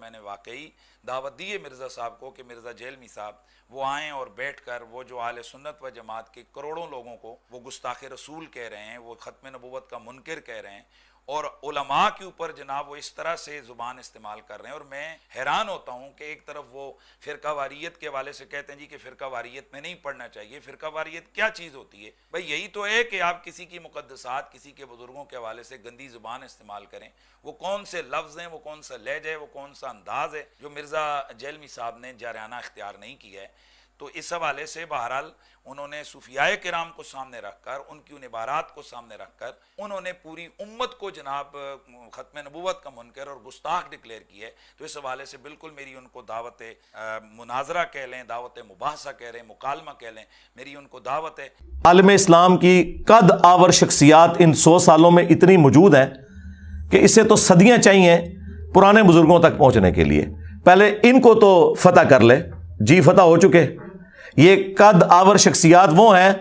میں نے واقعی دعوت دی ہے مرزا صاحب کو کہ مرزا جیلمی صاحب وہ آئیں اور بیٹھ کر وہ جو اہل سنت و جماعت کے کروڑوں لوگوں کو وہ گستاخ رسول کہہ رہے ہیں، وہ ختم نبوت کا منکر کہہ رہے ہیں، اور علماء کے اوپر جناب وہ اس طرح سے زبان استعمال کر رہے ہیں، اور میں حیران ہوتا ہوں کہ ایک طرف وہ فرقہ واریت کے حوالے سے کہتے ہیں جی کہ فرقہ واریت میں نہیں پڑھنا چاہیے۔ فرقہ واریت کیا چیز ہوتی ہے بھائی؟ یہی تو ہے کہ آپ کسی کی مقدسات، کسی کے بزرگوں کے حوالے سے گندی زبان استعمال کریں۔ وہ کون سے لفظ ہیں، وہ کون سا لہجہ ہے، وہ کون سا انداز ہے جو مرزا جیلمی صاحب نے جارحانہ اختیار نہیں کیا ہے۔ تو اس حوالے سے بہرحال انہوں نے صوفیاء کرام کو سامنے رکھ کر، ان کی ان عبارات کو سامنے رکھ کر انہوں نے پوری امت کو جناب ختم نبوت کا منکر اور گستاخ ڈکلیئر کیا ہے۔ تو اس حوالے سے بالکل میری ان کو دعوت مناظرہ کہہ لیں، دعوت مباحثہ کہہ لیں، مکالمہ کہہ لیں، میری ان کو دعوت ہے۔ عالم اسلام کی قد آور شخصیات ان 100 سالوں میں اتنی موجود ہیں کہ اسے تو صدیاں چاہیے پرانے بزرگوں تک پہنچنے کے لیے۔ پہلے ان کو تو فتح کر لے، جی فتح ہو چکے۔ یہ قد آور شخصیات وہ ہیں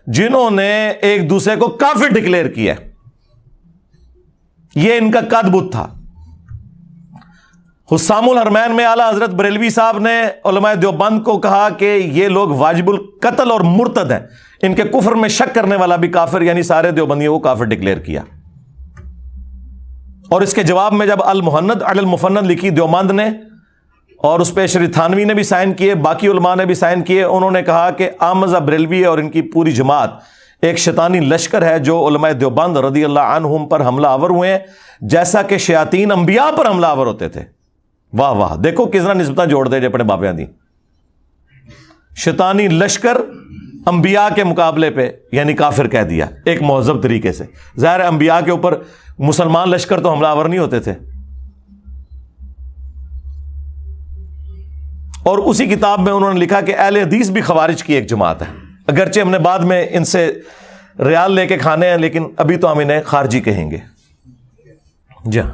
جنہوں نے ایک دوسرے کو کافر ڈکلیئر کیا، یہ ان کا قد بت تھا۔ حسام الحرمین میں اعلیٰ حضرت بریلوی صاحب نے علماء دیوبند کو کہا کہ یہ لوگ واجب القتل اور مرتد ہیں، ان کے کفر میں شک کرنے والا بھی کافر، یعنی سارے دیوبندیوں کو کافر ڈکلیئر کیا۔ اور اس کے جواب میں جب المحند علی المفند لکھی دیوبند نے، اور اس پہ شریف تھانوی نے بھی سائن کیے، باقی علماء نے بھی سائن کیے، انہوں نے کہا کہ احمد بریلوی اور ان کی پوری جماعت ایک شیطانی لشکر ہے جو علماء دیوبند رضی اللہ عنہم پر حملہ آور ہوئے ہیں، جیسا کہ شیاطین انبیاء پر حملہ آور ہوتے تھے۔ واہ واہ، دیکھو کس طرح نسبتیں جوڑ دے اپنے بابیاں دی۔ شیطانی لشکر انبیاء کے مقابلے پہ یعنی کافر کہہ دیا ایک مہذب طریقے سے۔ ظاہر انبیاء کے اوپر مسلمان لشکر تو حملہ آور نہیں ہوتے تھے۔ اور اسی کتاب میں انہوں نے لکھا کہ اہل حدیث بھی خوارج کی ایک جماعت ہے، اگرچہ ہم نے بعد میں ان سے ریال لے کے کھانے ہیں، لیکن ابھی تو ہم انہیں خارجی کہیں گے۔ جی ہاں،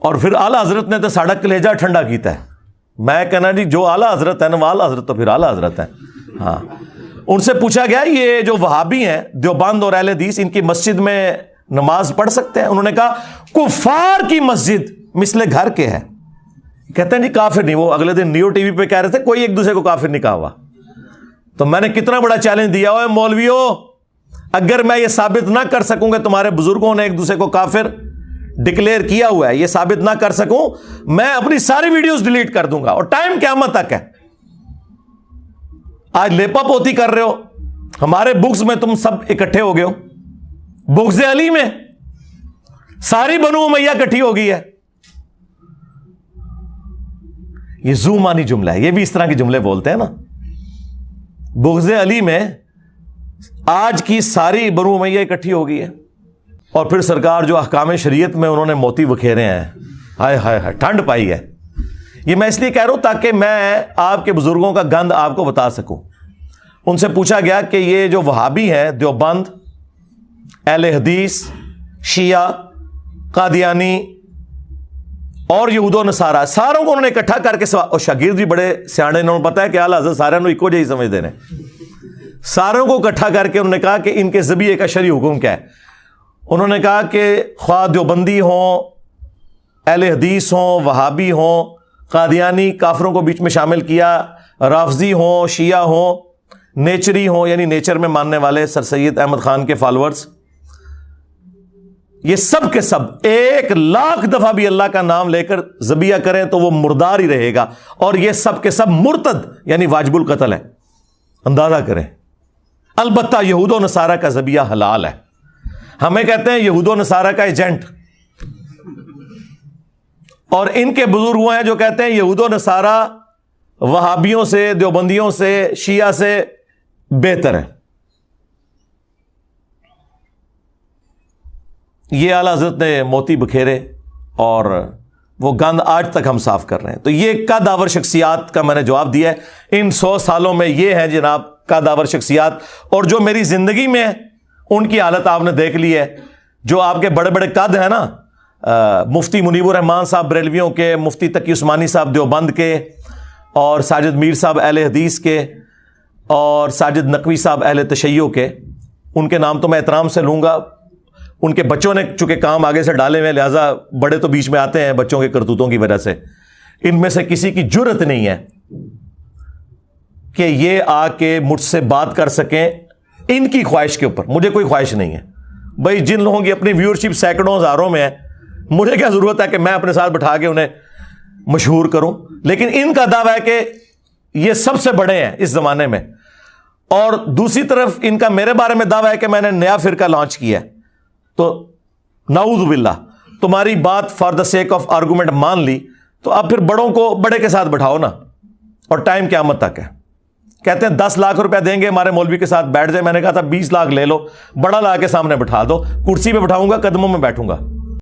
اور پھر اعلیٰ حضرت نے تو ساڑا کلیجہ ٹھنڈا کیتا ہے۔ میں کہنا جی جو اعلیٰ حضرت ہے نا وہ اعلیٰ حضرت تو پھر اعلیٰ حضرت ہے۔ ہاں، ان سے پوچھا گیا یہ جو وہابی ہیں دیوبند اور اہل حدیث، ان کی مسجد میں نماز پڑھ سکتے ہیں؟ انہوں نے کہا کفار کی مسجد مثل گھر کے ہے۔ کہتے ہیں جی کافر نہیں۔ وہ اگلے دن نیو ٹی وی پہ کہہ رہے تھے کوئی ایک دوسرے کو کافر نہیں کہا ہوا۔ تو میں نے کتنا بڑا چیلنج دیا، اوے مولویو، اگر میں یہ ثابت نہ کر سکوں کہ تمہارے بزرگوں نے ایک دوسرے کو کافر ڈکلیئر کیا ہوا ہے، یہ ثابت نہ کر سکوں، میں اپنی ساری ویڈیوز ڈیلیٹ کر دوں گا، اور ٹائم قیامت تک ہے۔ آج لیپا پوتی کر رہے ہو، ہمارے بکس میں تم سب اکٹھے ہو گئے ہو، بغض علی میں ساری بنو امیہ اکٹھی ہو گئی ہے۔ یہ زومانی جملہ ہے، یہ بھی اس طرح کے جملے بولتے ہیں نا۔ بغض علی میں آج کی ساری بنو امیہ اکٹھی ہو گئی ہے، اور پھر سرکار جو احکام شریعت میں انہوں نے موتی بکھیرے ہیں، ہائے ہائے ہائے، ٹھنڈ پائی ہے۔ یہ میں اس لیے کہہ رہا ہوں تاکہ میں آپ کے بزرگوں کا گند آپ کو بتا سکوں۔ ان سے پوچھا گیا کہ یہ جو وہابی ہیں دیوبند، اہل حدیث، شیعہ، قادیانی اور یہود و نصارہ، ساروں کو انہوں نے اکٹھا کر کے اور شاگرد بھی بڑے سیانے، انہوں نے پتا ہے کہ اعلیٰ حضرت سارے انہوں ایکو جہی سمجھتے ہیں، ساروں کو اکٹھا کر کے انہوں نے کہا کہ ان کے ذبیحے کا شرعی حکم کیا ہے۔ انہوں نے کہا کہ خواہ دیوبندی ہوں، اہل حدیث ہوں، وہابی ہوں، قادیانی، کافروں کو بیچ میں شامل کیا، رافضی ہوں، شیعہ ہوں، نیچری ہوں یعنی نیچر میں ماننے والے سر سید احمد خان کے فالورز، یہ سب کے سب 1,00,000 دفعہ بھی اللہ کا نام لے کر ذبیحہ کریں تو وہ مردار ہی رہے گا، اور یہ سب کے سب مرتد یعنی واجب القتل ہے۔ اندازہ کریں۔ البتہ یہود و نصارہ کا ذبیحہ حلال ہے۔ ہمیں کہتے ہیں یہود و نصارہ کا ایجنٹ، اور ان کے بزرگ وہ ہیں جو کہتے ہیں یہود و نصارہ وہابیوں سے، دیوبندیوں سے، شیعہ سے بہتر ہے۔ یہ اعلیٰ حضرت نے موتی بکھیرے اور وہ گند آج تک ہم صاف کر رہے ہیں۔ تو یہ قد آور شخصیات کا میں نے جواب دیا ہے۔ ان 100 سالوں میں یہ ہیں جناب قد آور شخصیات، اور جو میری زندگی میں ان کی حالت آپ نے دیکھ لی ہے۔ جو آپ کے بڑے بڑے قد ہیں نا، مفتی منیب الرحمان صاحب بریلویوں کے، مفتی تقی عثمانی صاحب دیوبند کے، اور ساجد میر صاحب اہل حدیث کے، اور ساجد نقوی صاحب اہل تشیع کے، ان کے نام تو میں احترام سے لوں گا۔ ان کے بچوں نے چونکہ کام آگے سے ڈالے ہوئے، لہٰذا بڑے تو بیچ میں آتے ہیں بچوں کے کرتوتوں کی وجہ سے، ان میں سے کسی کی جرت نہیں ہے کہ یہ آ کے مجھ سے بات کر سکیں ان کی خواہش کے اوپر. مجھے کوئی خواہش نہیں ہے بھائی. جن لوگوں کی اپنی ویورشپ سینکڑوں ہزاروں میں ہے, مجھے کیا ضرورت ہے کہ میں اپنے ساتھ بٹھا کے انہیں مشہور کروں. لیکن ان کا دعویٰ ہے کہ یہ سب سے بڑے ہیں اس زمانے میں, اور دوسری طرف ان کا میرے بارے میں دعویٰ ہے کہ میں نے نیا فرقہ لانچ کیا ہے. تو نعوذ باللہ, تمہاری بات for the sake of argument مان لی, تو اب پھر بڑوں کو بڑے کے ساتھ بٹھاؤ نا, اور ٹائم قیامت تک ہے. کہتے ہیں 10 لاکھ روپیہ دیں گے ہمارے مولوی کے ساتھ بیٹھ جائے. میں نے کہا تھا 20 لاکھ لے لو, بڑا لا کے سامنے بٹھا دو, کرسی پہ بٹھاؤں گا, قدموں میں بیٹھوں گا.